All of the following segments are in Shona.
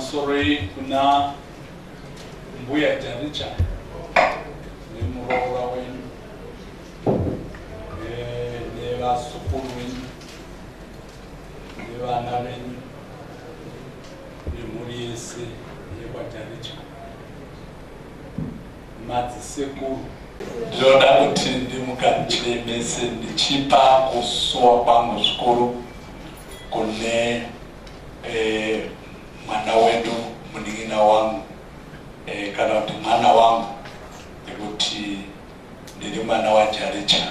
sorry kuna mbuya Jaricha ni murora wenu ne basukuru wenu ne bana benu ni muri ese ye Jaricha mati sekuru Joda kuti ndimukanchemese ndichipa kusowa kwangu zvikuru kune mwana wedu muningina wangu kana kuti mwana wangu nekuti ndiri mwana wa Jaricha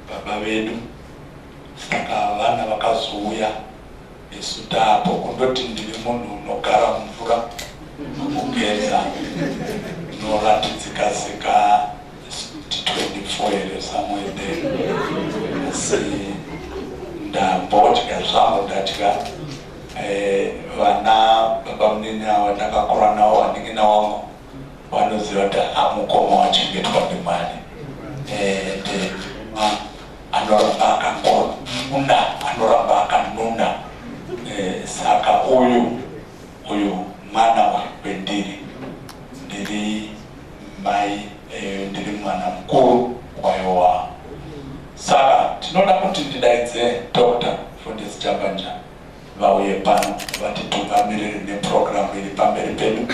baba vedu. Saka vana vakazouya isu tapo kundoti ndiri munhu unogara mumvura kugeza noratidzikazika 24 ere somewhere there. Asi ndambotya zvangu ndatya vana baba munini ava ndakakura navo vaningina wangu vanoziva kuti mukoma wachengetwa ndimwari anoramba akanuna anoramba akanuna. Saka uyu mwana wendiri ndiri mai ndiri mwana mukuru wayowa. Saka tinoda kuti ndidaidze Dr. Fundisi Chabanja vauye pano vatitugamirire neprogramu iri pamberi pedu.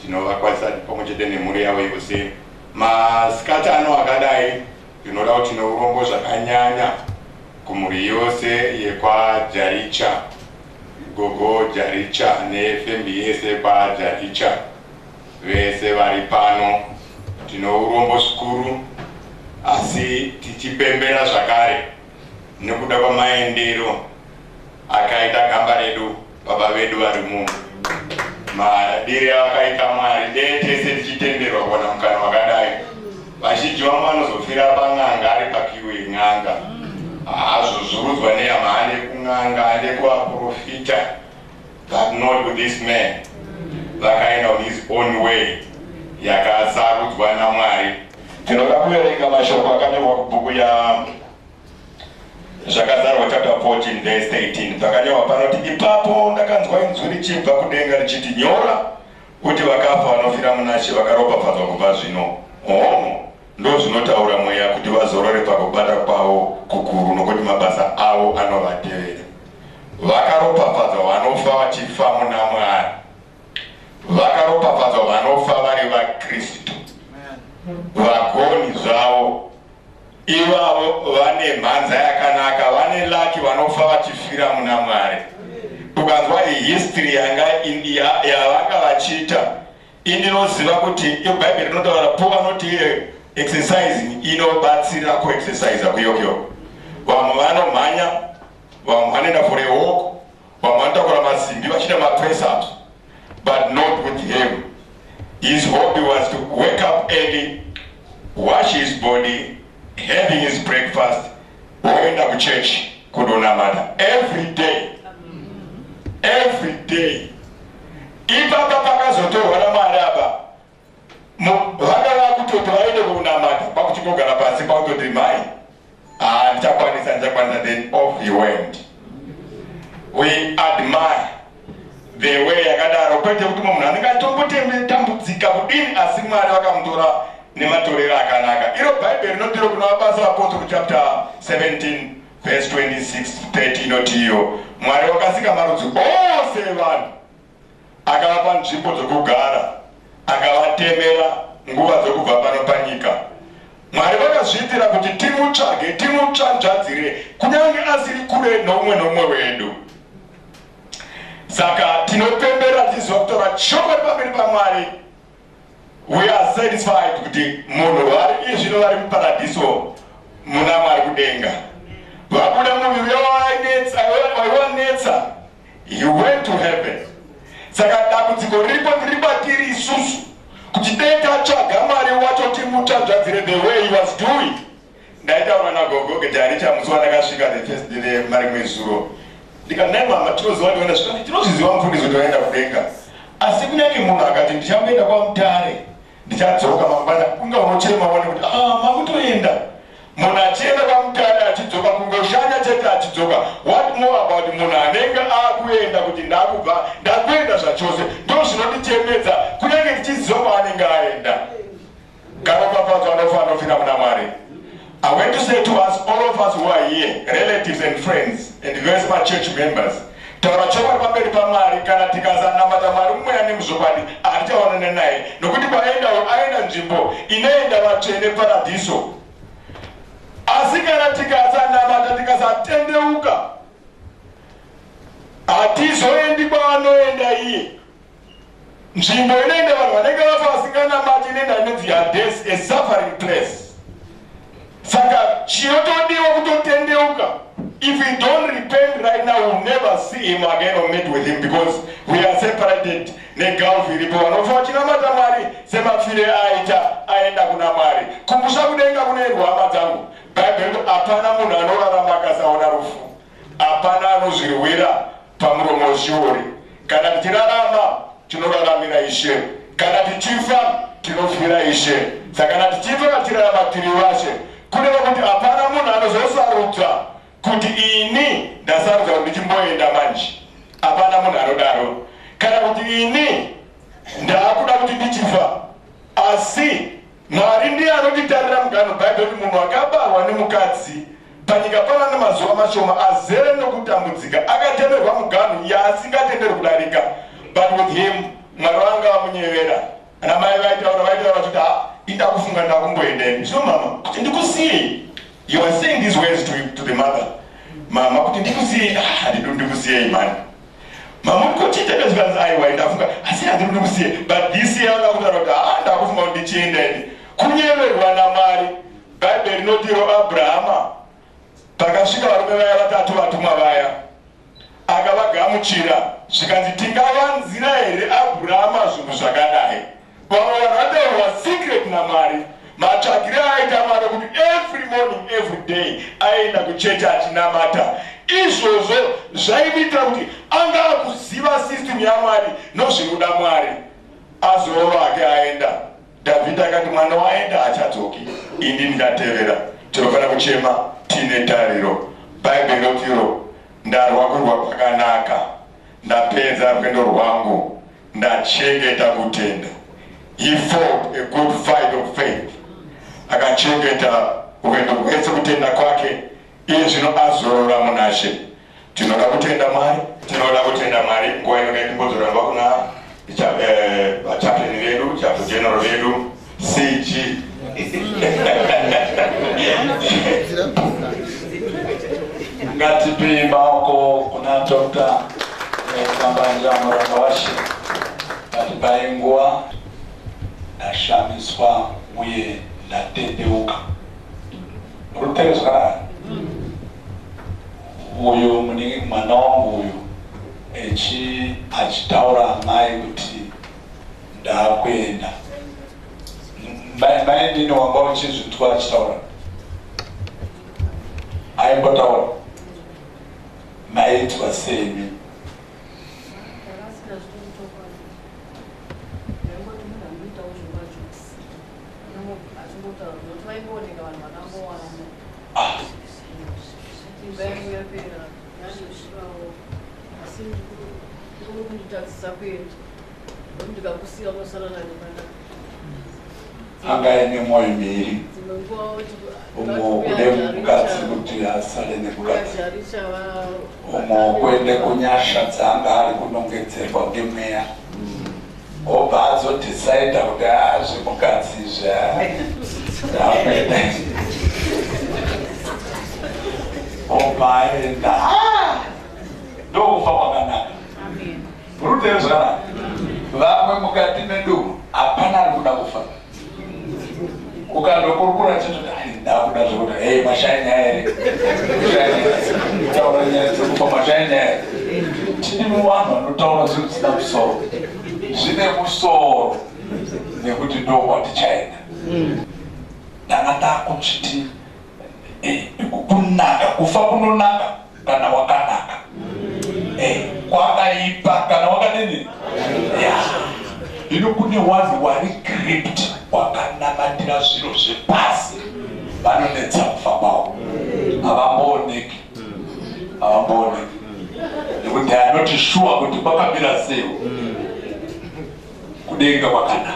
Tinovakwazisa pamwechete nemhuri yavo yose. Masikati ano akadai tinoda kuti neurombo zvakanyanya kumhuri yose yekwa Jaricha, gogo Jaricha nefembi yese kwa Jaricha vese vari pano. Tinourombo zvikuru asi tichipembera zvakare nekuda kwamaendero akaita gamba redu baba vedu vari muno. Madiri akaita Mwari tese tichitenderwa kuona mukana wakadai. Vazhinji vamwe vanozofira pang'anga ari pakiwe n'anga azvozurudzwa nehama ane kung'anga ane kuvaprofita, but not with this man. Vakaenda on his own way yakasarudzwa naMwari. Tinoda kuverenga mashoko akanyorwa kubhuku ya Zvakazarwa chapter 14 verse 18. Pakanyorwa panoti ipapo ndakanzwa inzwi richibva kudenga richiti nyora kuti vakafa vanofira muna She vakaropafadzwa kubva zvino. Ndo zvinotaura mweya kuti vazorore pakubata kwavo kukuru nokuti mabasa avo anovatevera. Vakaropafadzwa vanofa vachifa muna Mwari. Vakaropafadzwa vanofa vari vaKristu. Vagoni zvavo ivavo vane mhanza yakanaka, vane laki vanofa vachifira muna Mwari. Ukanzwa history yavanga vachiita, indinoziva kuti iBhayibheri rinotaura po vanoti exercising inobatsira kuexercise kuyokyo. Vamwe vanomhanya, vamwe vanoenda for a walk, vamwe vanotakura masimbi vachiita ma-press ups, but not with him. His hobby was to wake up early, wash his body, having his breakfast, oenda kuchurch kudonamata every day. Every day. Ipapa pakazotorwa naMwari apa vakava kutoti vaende kunamata pakuchingogara pasi pakutoti mai ndichakwanisa, then off he went. We admire the way yakadaro, kwete kuti munhu anenge atombotambudzika kudini asi Mwari vakamutora nematorero akanaka. Iro Bhayibheri rinotiro kuna mabasa apostle chapter 17 verse 26-30 inoti iyo Mwari wakasika marudzi ose evanhu akavapa nzvimbo dzokugara akavatemera nguva dzokubva pano panyika. Mwari vakazviitira kuti timutsvage timutsvanzvadzire kunyange asiri kure nomwe wedu. Saka tinopembera tiziva kutora shoko pamberi paMwari. We are satisfied kuti munhu vari izvino vari muparadiso muna Mwari kudenga. Vabuda muviri waiwanetsa, he went to heaven. Saka dambudziko ripo tiri isusu kuti dai tatsvaga Mwari wacho timutsvanzvadzire the way he was doing. Ndaitaura nagogo Jaricha musi wandakasvika the first day mari mwezuro. Ndikanai mama tinoziva ndiona zvino tinozviziva mufundisi kuti waenda kudenga. Asi kunyange munhu akati ndichamboenda kwaMutare ndichatsoka mangwana kunga unochema wone kuti makutoenda. Munhu achienda kwaMutare achidzoka achidzoka kungoshanya chete achidzoka. What more about munhu anenge akuenda kuti ndakubva ndakuenda zvachose ndo zvinotichemedza kunyange tichiziva kwaanenge aenda. Karopafadzwa anofanira muna Mwari. I want to say to us, all of us who are here, relatives and friends and various church members, taura chokwadi pamberi paMwari kana tikazanamata Mwari mumweya nemuzokwadi atichaonana naye nokuti aenda nzvimbo inoenda vatsvene paradiso. Asi kana tikazanamata tikasatendeuka hatizoendi kwaanoenda iye. Nzvimbo inoenda vanhu vanenge vafa vasinganamati inoenda inonzi Hades, a suffering place. Saka chinotodiwa kutotendeuka. If we don't repent right now, we'll never see him again or meet with him because we are separated. Negulf iripo vanofa vachinamata Mwari semafire aenda kuna Mwari. Kumbusha kudenga kunoendwa hama dzangu. Bhaibheri hapana munhu anorarama akasaona rufu. Hapana anozvirwira pamuromo weshori. Kana tichirarama tinoraramira Ishe. Kana tichifa tinofira Ishe. Saka kana tichifa tirarama tiri vashe. Kureva kuti hapana munhu anozosarudza kuti ini ndasarudza kuti ndichimboenda manje. Hapana munhu anodaro. Kana kuti ini ndakuda kuti ndichifa. Asi Mwari ndiye anotitarira mugano. Bhaibheri munhu akabarwa nemukadzi panyika pana nemazuva mashoma azere nokutambudzika akatemerwa mugano yasingatenderwi kudarika. But with him Mwari wanga vamunyevera. Ana mai vaitaura kuti ita kufunga ndakumboendeni. So mama kuti ndikusiye. You are saying these words to the mother. Mama kuti ndikusiye. Ndikusiye imani. Mama kuchitekezvanzi aiwa ndafunga asi ndikusiye. But this year ndakutaura kuti ndakufunga kuti ndichiendeni. Kunyeverwa naMwari. Bhaibheri rinotiro Abrahama pakasvika varume vaya vatatu vatumwa vaya akavagamuchira zvikanzi tingavanzira here Abrahama zvinhu zvakadai. Vamwe vanhu vataurwa secret naMwari. Matsvagire aita Mwari kuti every morning every day aenda kuchechi achinamata. Izvozvo zvaiita kuti anga akuziva system yaMwari nozvinoda Mwari. Azorova ake aenda. David akati mwana waenda achadzoki. Ini ndingatevera. Tinofana kuchema tine tariro. Bhaibheri rinotiro ndarwa kurwa kwakanaka. Ndapedza rwendo rwangu. Ndachengeta kutenda. He fought a good fight of faith. Akachengeta rwendo rwese kutenda kwake. Iye zvino azorora munashe. Tinoda kutenda Mwari. Tinoda kutenda Mwari. Nguva inenge timbozoramba kuna chaplain vedu, chaplain general vedu, CG. Ngatipe maoko kuna Dr. Kambanja Muranga washe. Ngatipaye nguva ndashamiswa uye ndatendeuka. Ruterezwa uyu mwana wangu uyu achitaura mai kuti ndakuenda. Mai ndini wanga uchizvitwa achitaura. Aimbotaura. Mai itwa sei? Angaine moyo miri. Umo kule mukatsi kuti asale nekukatsi. Umo kwende kunyasha dzanga ari kunongedzerwa ngemweya. Obva azodecide kuti zvemukatsi obva aenda. Ndokufa kwakanaka. Rutero zvakanaka. Vamwe mukati medu hapana ari kuda kufa. Ukandokurukura chito ndakuda zvekuti mashaini here. Taura nyaya dzekufa mashaini here. Tine vanhu vanotaura zvinhu zvisina musoro. Zvine musoro nekuti ndokwatichaenda. Ndanga ndakuchiti kunaka kufa kunonaka kana wakanaka. Kwakaipa kana wakadini. Ino kune vanhu vari gripped wakanamatira zviro zvepasi. vanonetsa kufambawo havambooneki nekuti they are not sure kuti kwakamira sei kudenga kwakanaka.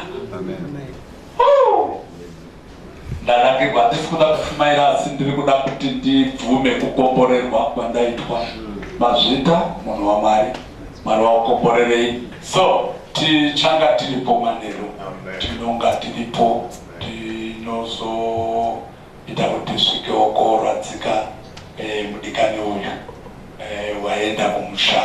Ndarangirwa handisi kuda kufumaira asi ndiri kuda kuti ndibvume kukomborerwa kwandaitwa mazvita munhu waMwari. Mwari wakukomborerei. So tichanga tiripo manero, tinonga tiripo, tinozoita kuti svikewo korwadzika mudikani uyu waenda kumusha.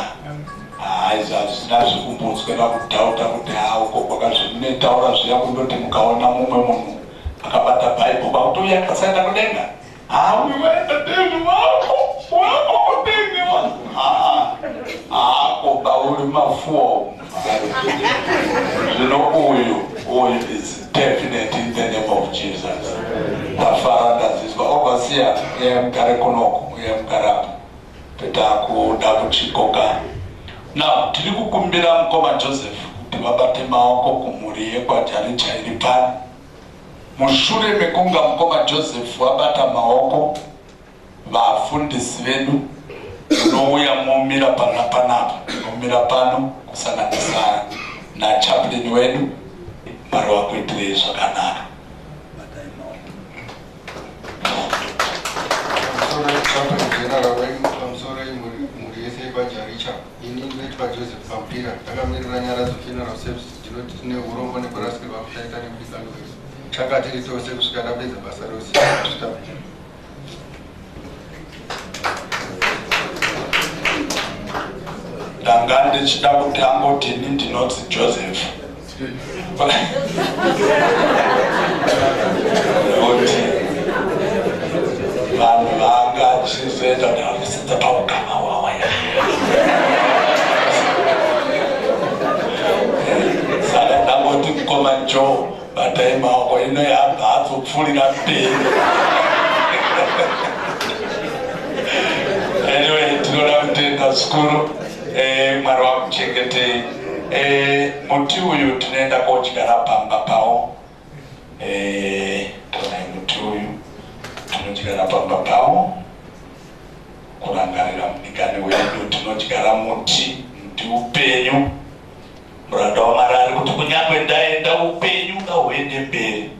Izvi hazvina zvekumbotswera kudhauta kuti uko kwakazvinetaura zviya kundoti mukaona mumwe munhu akabata bhaibheri kwakuti uya akasaenda kudenga uyu waenda denga wako kudenga koba uri mafuo. Zvino uyu is definite in the name of Jesus. Tafara ndazizwa ovasiya mugare kunoko mugare apo petakuda kuchikoka. Now tiri kukumbira mukoma Joseph kuti vabate maoko kumhuri yekwaJaricha iri pano. Mushure mekunga mukoma Joseph wabata maoko, vafundisi vedu munouya momira panapa, momira pano kusanganisa nachaplain wedu. Mwari wakuitirei zvakanaka. Jaricha, ini ndinoitwa Joseph Pampira, ndakamirira nyara dzefuneral service dzinoti tine urombo nekurasikirwa kushaita nemudikani wedu. Tanga tiri tose kusvika tapedza basa rose. Ndanga ndichida kuti angoti ini ndinoti Joseph. Kuti vanhu vanga chizoita kuti vakusidza paukama wawaya. Saka ndangoti mukoma Joe batai maoko ino yabva adzopfuurira mberi. Anyway, tinoda kutenda zvikuru. Mwari wakuchengetei. Muti uyu tinoenda kodyara pamba pawo. Tonai muti uyu tinodyara pamba pawo kurangarira mudikani wedu. Tinodyara muti upenyu. Muranda waMwari ari kuti kunyange ndaenda upenyu ngahuende mberi,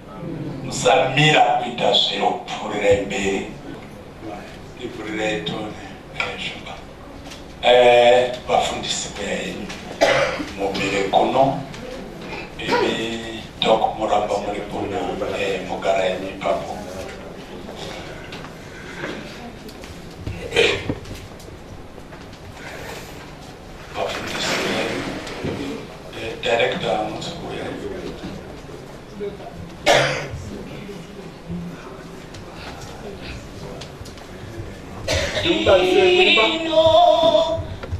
musamira kuita zviro, pfuurirai mberi. Ipfuurirai tone shumba. Vafundisi vei mumire kuno, ivi ndokumuramba muri kuno, mugara yenyu ipapo. Vafundisi vei director Mutskuya. Ino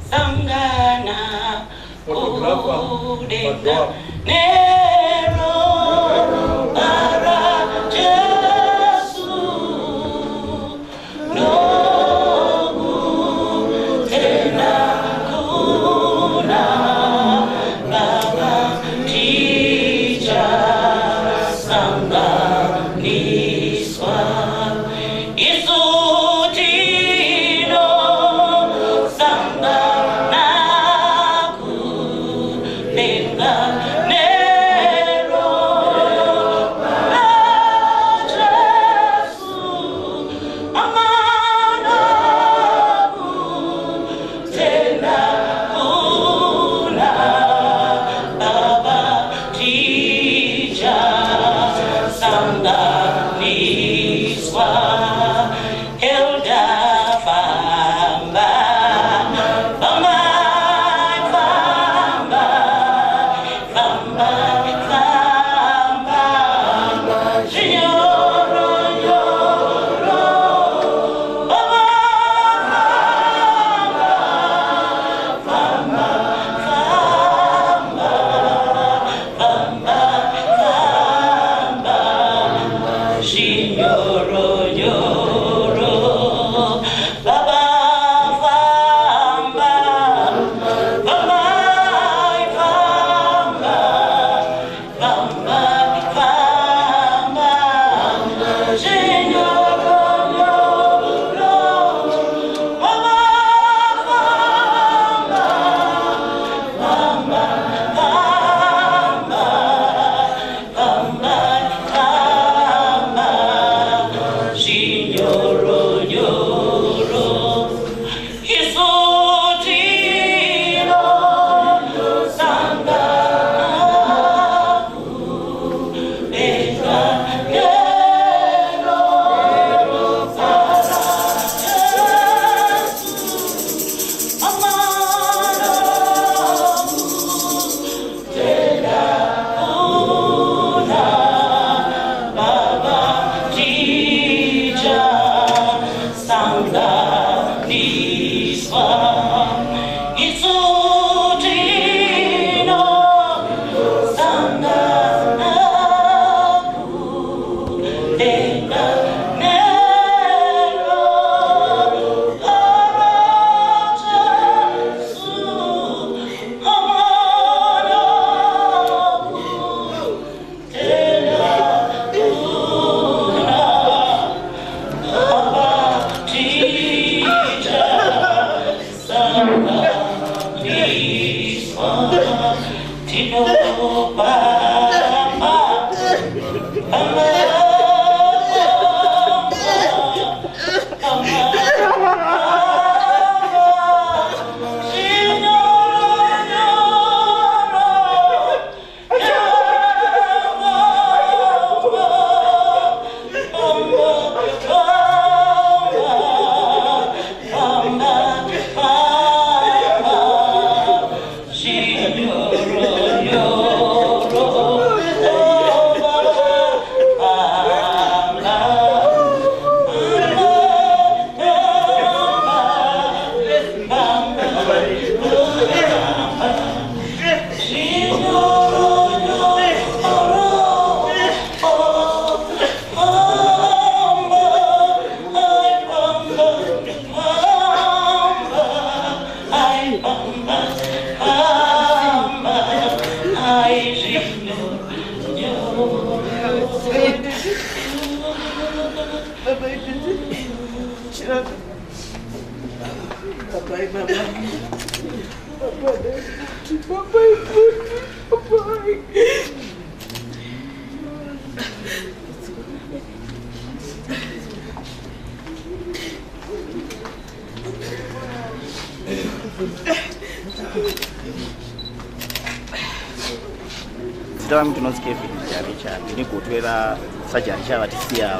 sangana kudenga nero para Jesu nogu tena kuna baba tija sanganiswa isutino sangana kudenga nero para Jesu amana tena kuna baba tija sanganiswa elda famba famba famba famba famba signoro yoro famba famba famba famba famba signoro yoro baba famba famba famba Zita wangu tunozike Jaricha, ndini kutwera sa Jaricha vatisiya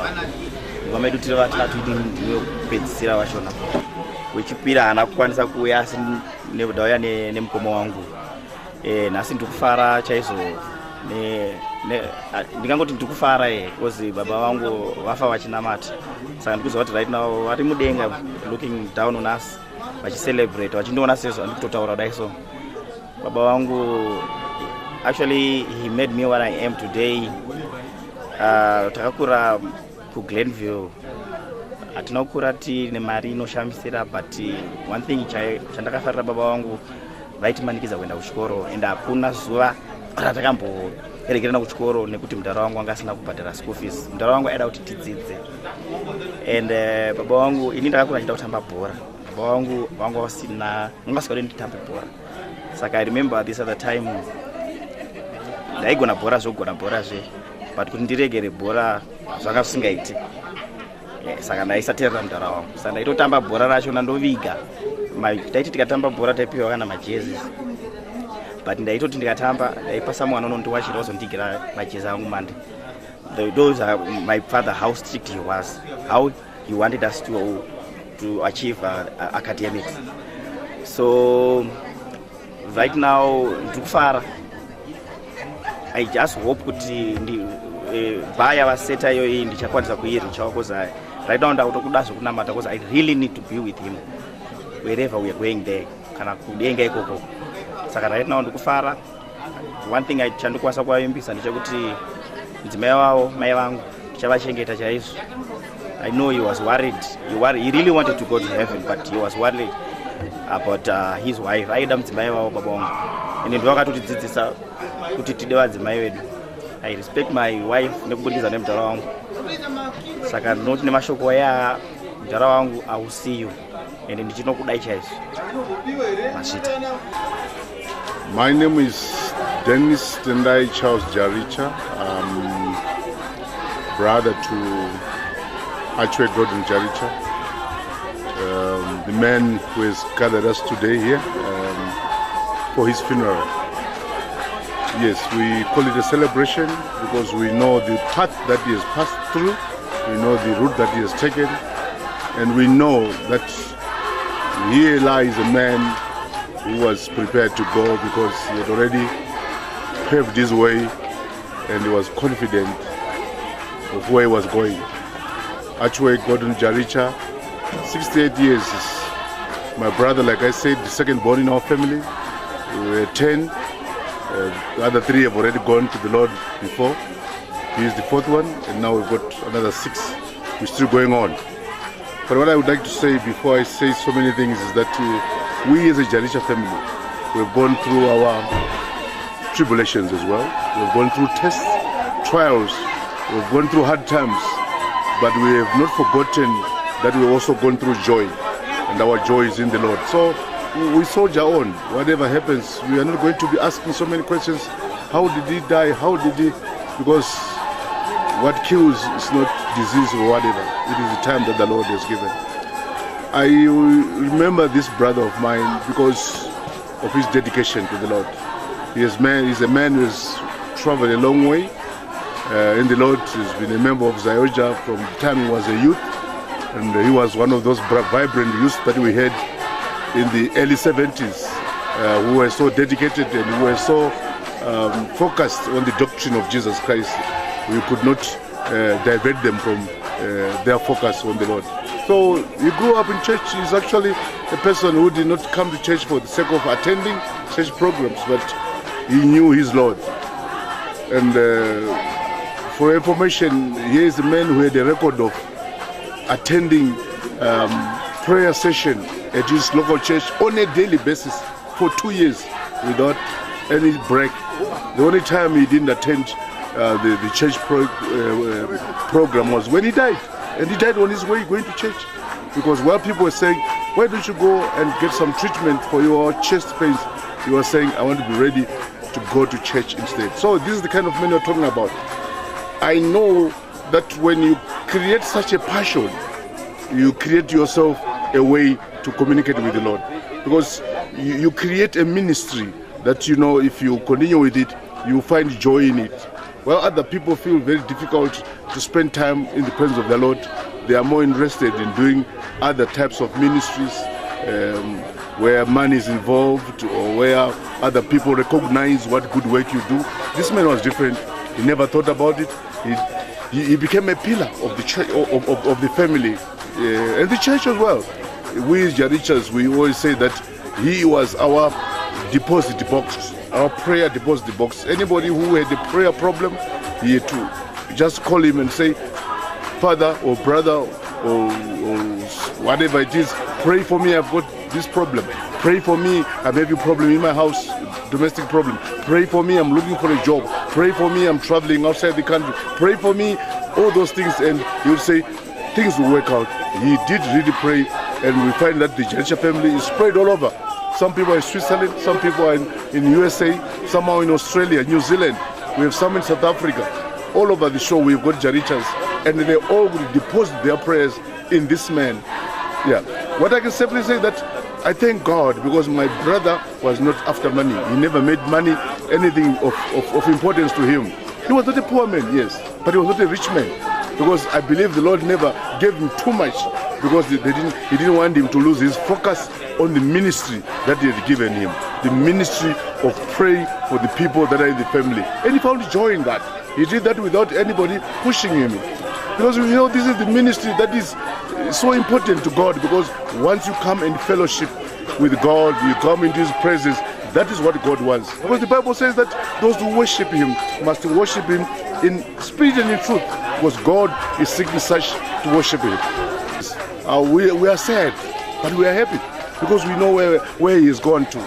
vamedu tiri vatatu ndiyo kupedzisira vashona wechipiri haana kukwanisa kuuya asi ndauya nemukomo wangu nhasi ndikufara chaizvo ndingangoti ndikufara because baba vangu vafa vachinamata saka ndikuziva kuti right now vari mudenga looking down on us vachicelebrate vachindiona sezvo handikutotaura dai so baba vangu actually he made me what I am today. Takakura ku Glenville hatina kukura tine mari inoshamisira but one thing chandakafarira baba vangu vaitimanikidza kuenda kuchikoro and hakuna zuva ratakamboregerana kuchikoro nekuti mudhara wangu anga asina kubhadhara school fees. Mudhara wangu aida kuti tidzidze and baba vangu ini ndakakura ndichida kutamba bhora. Baba vangu vasina vangasikade nditambe bhora saka I remember this at the time ndaigona bhora zvogona bhora zve but kuti ndiregere bhora zvanga zvisingaiti saka ndaisateerera mudhara wangu saka ndaitotamba bhora racho ndoviga taiti tikatamba bhora taipiwa kana majezi but ndaitoti ndikatamba ndaipasa mwana unondiwachira wazondigira majezi angu mande. Those are my father, how strict he was, how he wanted us to achieve academics. So right now ndikufara. I just hope kuti vaya vaseta iyo ndichakwanisa kuiricha because right now ndakutokuda zvokunamata because I really need to be with him wherever we are going there kana kudenga ikoko saka right now ndikufara. One thing chandikwanisa kuvavimbisa ndechekuti mudzimai wavo mai vangu ndichavachengeta chaizvo. I know he was worried. He really wanted to go to heaven but he was worried about his wife. Aida mudzimai wavo baba vangu ende ndovakatotidzidzisa kuti tide vadzimai vedu. I respect my wife nekubudikidza nemudhara wangu saka ndinoti nemashoko aya mudhara wangu ausiyo ende ndichinokudai chaizvo masvita. My name is Dennis Tendai Charles Jaricha. Brother to Archway Gordon Jaricha, the man who has gathered us today here for his funeral. Yes, we call it a celebration because we know the path that he has passed through, we know the route that he has taken, and we know that here lies a man who was prepared to go because he had already paved his way and he was confident of where he was going. Archway Gordon Jaricha, 68 years, is my brother, like I said, the second born in our family. We were 10. The other 3 have already gone to the Lord before. He is the 4th one, and now we've got another 6. We're still going on. But what I would like to say before I say so many things is that we as a Jaricha family, we've gone through our tribulations as well. We've gone through tests, trials, we've gone through hard times, but we have not forgotten that we've also gone through joy, and our joy is in the Lord. So we soldier on. Whatever happens, we are not going to be asking so many questions. how did he die? How did he? Because what kills is not disease or whatever. It is the time that the Lord has given. I remember this brother of mine because of his dedication to the Lord. He's a man who has traveled a long way in the Lord. He's been a member of Jaricha from the time he was a youth, and he was one of those vibrant youths that we had in the early 70s who were so dedicated and who were so focused on the doctrine of Jesus Christ. We could not divert them from their focus on the Lord. So he grew up in church. He's actually a person who did not come to church for the sake of attending church programs, but he knew his Lord. And for information, here is a man who had a record of attending prayer session at his local church on a daily basis for 2 years without any break. The only time he didn't attend the church program was when he died. And he died on his way going to church. Because while people were saying, why don't you go and get some treatment for your chest pains? He was saying, I want to be ready to go to church instead. So this is the kind of man you're talking about. I know that when you create such a passion, you create yourself a way to communicate with the Lord. Because you create a ministry that, you know, if you continue with it, you find joy in it. While other people feel very difficult to spend time in the presence of the Lord, they are more interested in doing other types of ministries where money is involved or where other people recognize what good work you do. This man was different. He never thought about it. He became a pillar of the church, of the family and the church as well. We Jarichas, we always say that he was our deposit box, our prayer deposit box. Anybody who had a prayer problem, he had to just call him and say, Father or brother or whatever it is, pray for me, I've got this problem. Pray for me, I'm having a problem in my house, domestic problem. Pray for me, I'm looking for a job. Pray for me, I'm traveling outside the country. Pray for me, all those things. And he would say, things will work out. He did really pray, and we find that the Jaricha family is spread all over. Some people are in Switzerland, some people are in USA, some are in Australia, New Zealand. We have some in South Africa. All over the show we've got Jarichas, and they all will deposit their prayers in this man. Yeah. What I can simply say that I thank God because my brother was not after money. He never made money anything of importance to him. He was not a poor man, yes, but he was not a rich man, because I believe the Lord never gave him too much, because he didn't want him to lose his focus on the ministry that he had given him, the ministry of praying for the people that are in the family. And he found joy in that. He did that without anybody pushing him. Because, you know, this is the ministry that is so important to God, because once you come and fellowship with God, you come into his presence, that is what God wants. Because the Bible says that those who worship him must worship him in spirit and in truth, because God is seeking such to worship him. We are sad, but we are happy, because we know where he has gone to.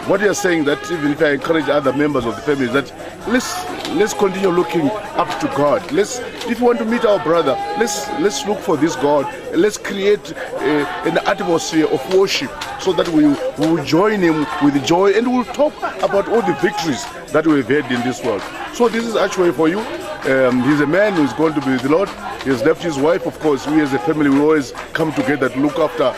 What you are saying, that even if I encourage other members of the family, is that let's continue looking up to God. If you want to meet our brother, let's look for this God. Let's create an atmosphere of worship, so that we will join him with joy, and we'll talk about all the victories that we've had in this world. So this is Archway for you. He's a man who's going to be with the Lord. He has left his wife. Of course, we as a family, we always come together to look after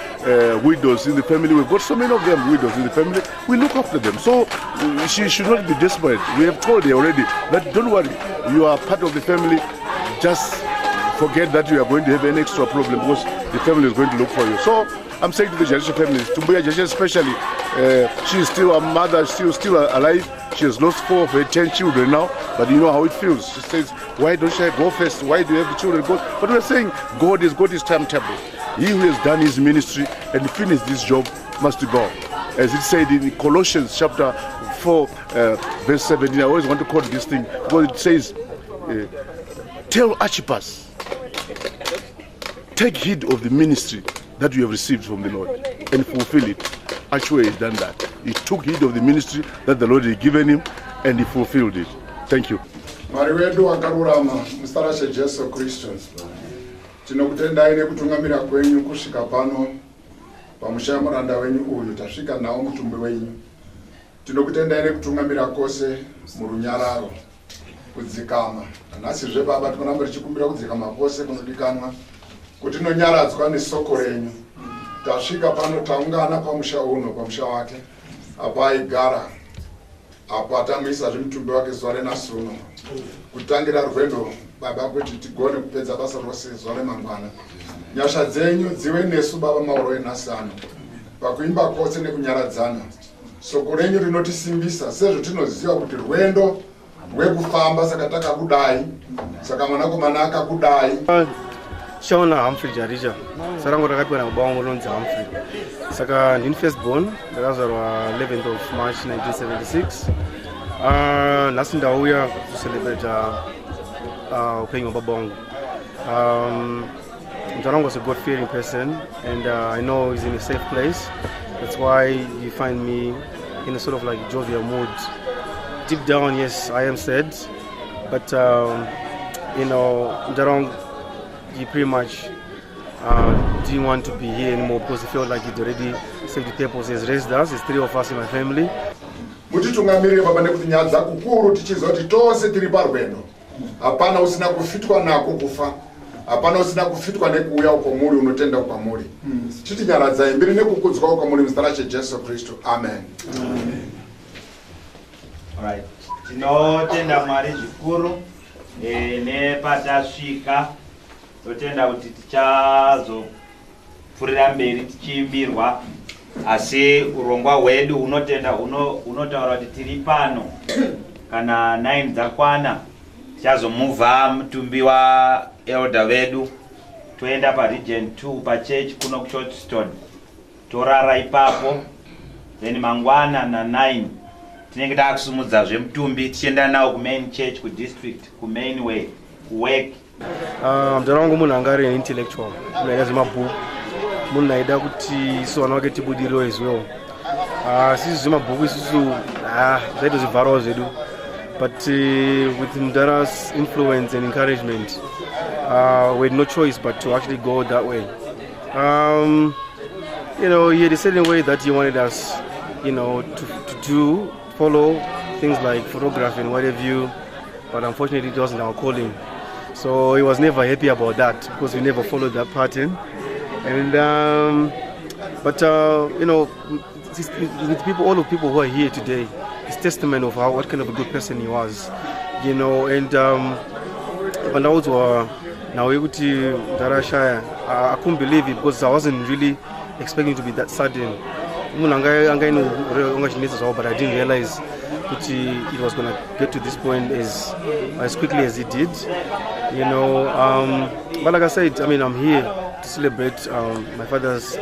widows in the family. We've got so many of them, widows in the family. We look after them. So she should not be desperate. We have told her already that don't worry, you are part of the family. Just forget that you are going to have an extra problem, because the family is going to look for you. So I'm saying to the Jaricha family, to Mbuya Jaricha especially, she is still a mother, still alive. She has lost 4 of her 10 children now, but you know how it feels. She says, why don't I go first? Why do you have the children go? But we're saying God has got his timetable. He who has done his ministry and finished this job must go. As it said in Colossians chapter 4, verse 17, I always want to quote this thing, because it says, tell Archipas, take heed of the ministry that you have received from the Lord and fulfill it. Archway has done that. He took heed of the ministry that the Lord had given him, and he fulfilled it. Thank you. Mwari wedu wakarurama mustarashe Jesu Kristu. Tinokutendai nekutungamira kwenyu kusvika pano pamusha muranda wenyu uyu tasvika nawo mutumbi wenyu. Tinokutendai nekutungamira kwose murunyararo kudzikama. Nhasi baba tinoramba tichikumbira kudzikama kwose kunodikanwa kuti tinonyaradzwa nesoko renyu. Tasvika pano taungana pamusha uno pamusha wake apa aigara apa atamuisa zvimutumbi wake zuva renhasi uno kutangira rwendo baba kuti tigone kupedza basa rose zuva remangwana. Nyasha dzenyu dzive nesu baba mauro enhasi ano pakuimba kwose nekunyaradzana. Soko renyu rinotisimbisa sezvo tinoziva kuti rwendo rwekufamba saka takakudai saka mwanakomana akakudai. Shauna Humphrey Jaricha. Sarango rakapwa na baba wangu unonzi Humphrey. Saka ndini firstborn, ndakazalwa 11th of March 1976. Nhasi ndauya to celebrate upenyu wa baba wangu. Mtarango was a God-fearing person, and I know he's in a safe place. That's why you find me in a sort of like jovial mood. Deep down, yes, I am sad, but you know, Mtarango, he pretty much didn't want to be here anymore because he felt like he'd already served the purpose. He's raised us, there's 3 of us in my family. Mutitungamirire baba nekuti nyadza kukuru tichiziva kuti tose tiri parwendo. Hapana usina kufitwa nako kufa. Hapana usina kufitwa nekuuya kwamuri unotenda kwamuri. Tichinyaradzai mbiri nekukudzwa kwamuri muzita raJesu Kristu. Amen. Alright. Tinotenda Mwari zvikuru nepatasvika. Totenda kuti tichazopfurira mberi tichiimbirwa, asi urongwa hwedu unotaura kuti tiri pano kana 9 dzakwana tichazomuvha mutumbi wa elder vedu toenda paregion 2 pachurch kuno kuChurchstone torara ipapo, then mangwana na 9 tinenge takusumudza zvemutumbi tichienda nawo kumain church kudistrict kumain way kuwork. Mtarango munhu anga ari intellectual, munhu aida zvemabhuku, munhu aida kuti isu vana vake tibudiriwo as well. Sisi zvemabhuku isusu zvaita zvivharawo zvedu, but with Mdara's influence and encouragement we had no choice but to actually go that way. You know, he had a certain way that he wanted us, you know, to follow things like photography and what have you, but unfortunately it wasn't our calling. So he was never happy about that because we never followed that pattern. And but you know, with people, all of people who are here today, it's testament of what kind of a good person he was, you know. And also now I couldn't believe it because I wasn't really expecting to be that sudden. But I didn't realize that it was going to get to this point as quickly as it did, you know. But like I said, I mean, I'm here to celebrate my father's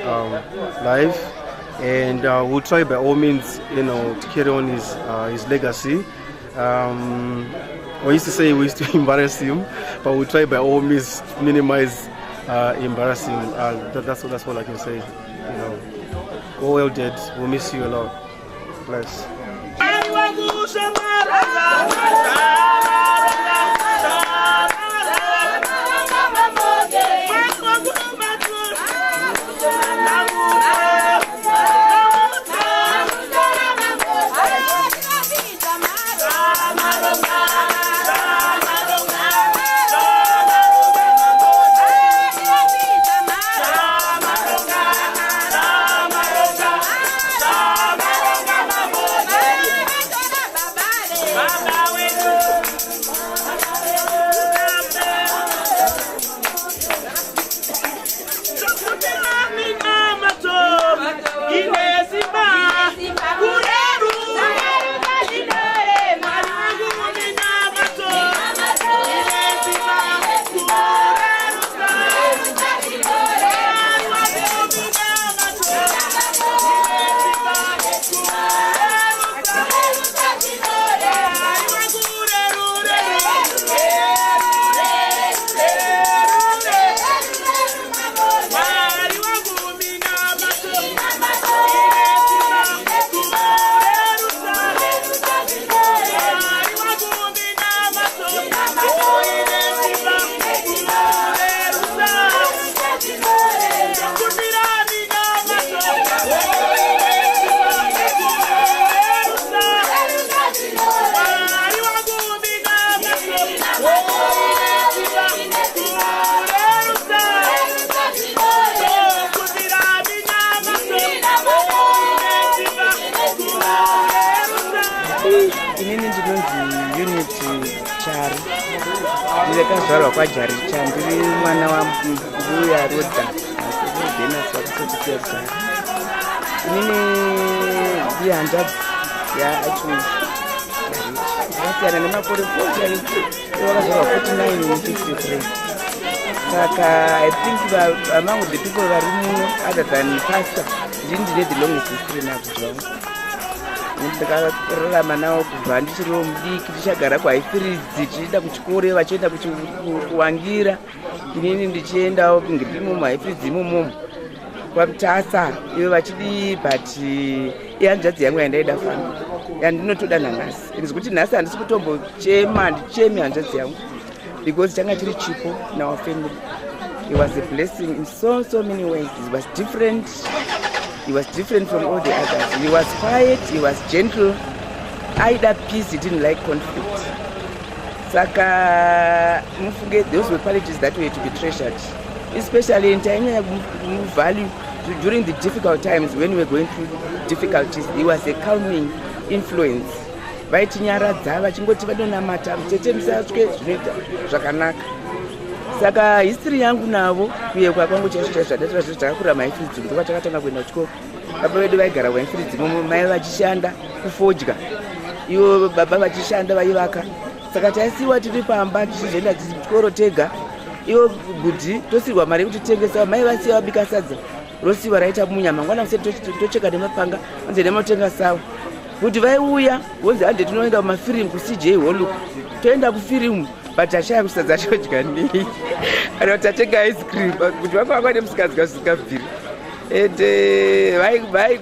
life, and we'll try by all means, you know, to carry on his legacy. We used to say we used to embarrass him, but we'll try by all means to minimize embarrassing. That's all I can say, you know. Oh, well dead, we'll miss you a lot. Bless. Baba, chari ndirekazvarwa kwaJaricha ndiri mwana wambuya Rodha asi Dennis wakasotisiya kuzara inini ndihanzvadzi yaArchway vakasiyana nemakore 40 wakazvarwa 49 saka I think among the people vari muno other than pastor ndine the longest history nazvo ndakararama nawo kubva ndichiriwo mudiki tichagara kwaIfiridzi tichienda kuchikoro vachienda kuwangira inini ndichiendawo ndiri mumaIfiridzi imomo kwamutasa ivo vachidii but ihanzvadzi yangu yandaida fana yandinotoda nanhasi ndisi kuti nhasi handisi kutombochema handichemi hanzvadzi yangu because changa chiri chipo in our family. It was a blessing in so many ways. It was different. He was different from all the others. He was quiet, he was gentle. Either peace, he didn't like conflict. Saka, those were qualities that were to be treasured. Especially in time of value during the difficult times when we were going through difficulties. He was a calming influence. Vaitinyaradza vachingoti vadonamata mutete musatye zvinoita zvakanaka. Saka history yangu navo kuyekwa kwangu chaizvo zvadati takakura maIfiridzi ndokwa takatanga kuenda kuchikoro. Baba vedu vaigara maIfiridzi mai vachishanda kufodya ivo baba vachishanda vaivaka. Saka taisiwa tiri pamba tichizoenda kuchikoro tega. Ivo bhudhi tosirwa mari kuti tengesa mai vasiya vabika sadza rosiwa raita munya mangwana kuseti tocheka nemapanga vanze nemotenga sawa. Kuti vaiuya vonzi hande tinoenda kumafirimu kuCJ Hall toenda kufirimu but ashaya kusadza chodya nei kana kuti tatenga ice cream kuti vanga vanga nemusikadzi kasingabviri and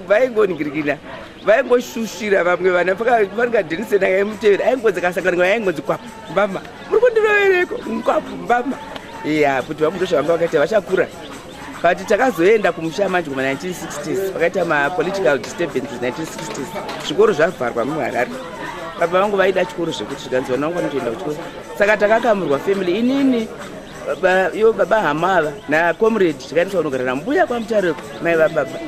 vaingoningirikina vaingoshushira vamwe vana paringa Denison aimutevera aingonzi kasangana aingonzi kwapu mbama muri kundirovereko kwapu mbama kuti vamundosha vanga vakaita vachakura. But takazoenda kumusha manje kuma 1960s vakaita mapolitical disturbances 1960s zvikoro zvavharwa muHarare. Baba vangu vaida chikoro zvekuti zvikanzi vana vangu vanotoenda kuchikoro. Saka takakamurwa family inini ivo baba hamava nacomrade tikaendeswa kunogara nambuya kwaMutare mai vababa.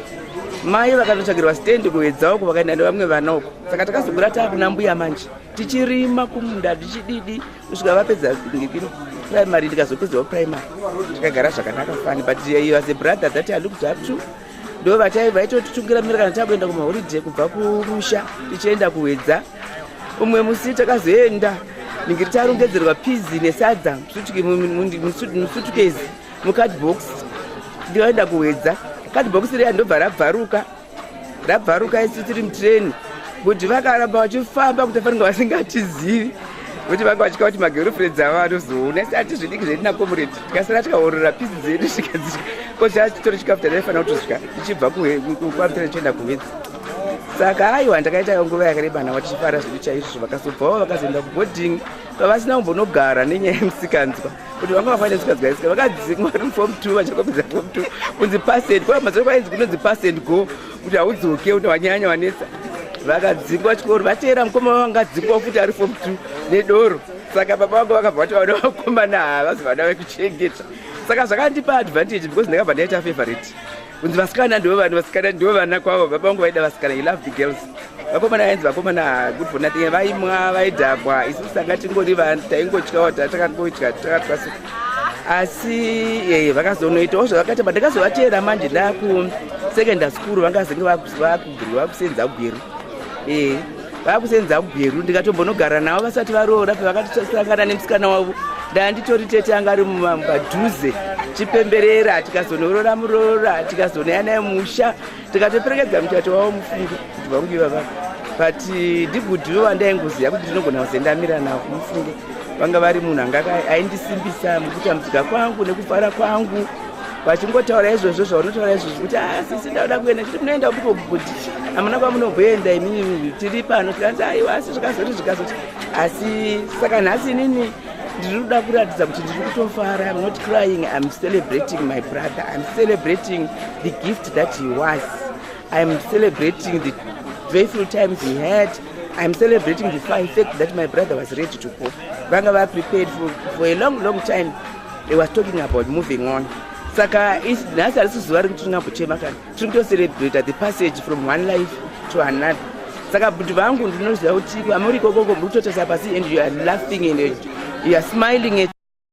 Mai vakatotsvagirwa stand kuedza uko vakaenda nevamwe vana uko. Saka takazogara taakuna mbuya manje tichirima kumunda tichididi kusvika vapedza primary ndikazopedzawo primary tikagara zvakanaka fani but he was a brother that I looked up to. Ndo vaitotitungira mira kana takuenda kumaholiday kubva kumusha tichienda kuwedza. Umwe musi takazoenda ningiri tarongedzerwa pizi nesadza musutukezi mukadbox ndioenda kuwedza. Kadbox riya ndobva rabvaruka isu tiri mutreni kuti vakaramba vachifamba kuti afanirwa vasingatizivi kuti vanga vachika kuti magirlfriends ava anozoona sati zvidiki zvedina comrade tikasara tikahorora pisi dzedu zvikadzika kozva chitori chikafuta ndaifanira kutosvika tichibva kwaMutare tichienda kuwedza. Saka aiwa ndakaita nguva yakareba nawo tichifara zvedu chaizvo. Vakazobvawo vakazoenda kuboarding kwavasina kumbonogara nenyaya yemusikanzwa kuti vanga vafanira musikadzwa isika vakadzingwa vari muform 2 vachakopedza form 2 kunzi pass and go mazori kwainzi kunonzi pass and go kuti haudzoke kuti wanyanya wanetsa. Vakadzingwa chikoro vateera mukoma vangadzingwa futi ari form 2 nedoro. Saka baba vangu vakabva vati vana vakomana havazi vana vekuchengeta. Saka zvakandipa advantage because ndakabva ndaita favorite kunzi vasikana ndivo vanhu vasikana ndivo vana kwavo. Baba vangu vaida vasikana, he loved the girls. Vakomana vainzi vakomana good for nothing vaimwa vaidhakwa isusu tanga tingori vanhu taingotyawo takangotya takatwasa asi vakazonoitawo zvavakaita but ndakazovateera manje ndakusecondary school vangazenge vakusenza ugweru vakusenza ugweru ndikatombonogara navo vasati varoora pavakatosangana nemusikana wavo ndanditori tete anga ari mupadhuze chipemberera tikazonorora murora tikazonoya naye musha tikatoperekedza mutato wavo mufungo kuti vangu ivava but ndigudhivo vandaingoziva kuti ndinogona kuzendamira navo mufungo. Vanga vari munhu anga aindisimbisa mukutambudzika kwangu nekufara kwangu vachingotaura izvozvo zvaunotaura izvozvo kuti sisi ndauda kuenda tiri munoenda uko kugudhi hamuna kwamunobhoenda imini tiri pano tikanzi aiwa asi zvikazoti asi saka nhasi inini ndiri kuda kuratidza kuti ndiri kutofara. I'm not crying, I'm celebrating my brother, I'm celebrating the gift that he was, I'm celebrating the joyful times he had, I'm celebrating the fact that my brother was ready to go. Vanga were prepared for a long time. They was talking about moving on. Saka nhasi harisi zuva rekuti tingambochema kana tiri kutocelebrata the passage from one life to another. saka bhuti vangu ndinoziva kuti amuri ikokoko muri kutotasa pasi and you are laughing and you are smiling at